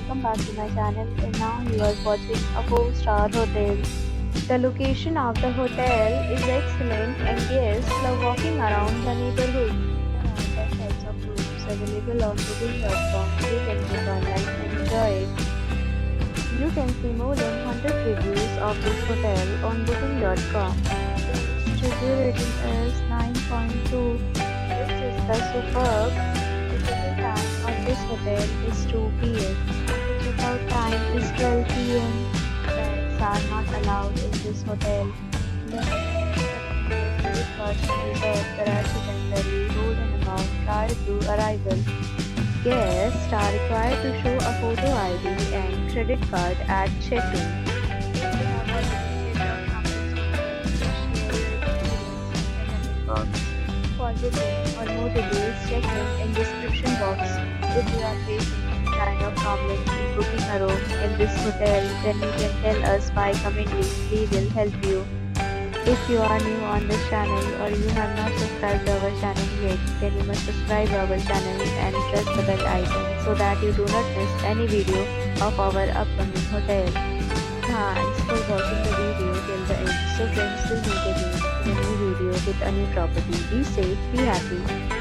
welcome back to my channel, and now you are watching a 4-star hotel. The location of the hotel is excellent and guests love walking around the neighborhood. There are 10 types of rooms available on booking.com. You can book online and enjoy it. You can see more than 100 reviews of this hotel on booking.com. Its review rating is 9.2, which is the superb. The check-in time of this hotel is 2 p.m. The check-out time is 12 p.m. Pets are not allowed in this hotel. The credit cards are reserved the right to temporarily hold an amount prior to arrival. Guests are required to show a photo ID and credit card at check-in. If you have already checked out from this hotel, share your experience in the comment box. For booking or more details, check link in description box. If you are facing any kind of problem in booking a room in this hotel, then you can tell us by commenting. We will help you. If you are new on this channel or you have not subscribed to our channel yet, then you must subscribe our channel and press the bell icon so that you do not miss any video of our upcoming hotel. Thanks for watching the video till the end. So friends, will meet again in a new video with a new property. Be safe, be happy.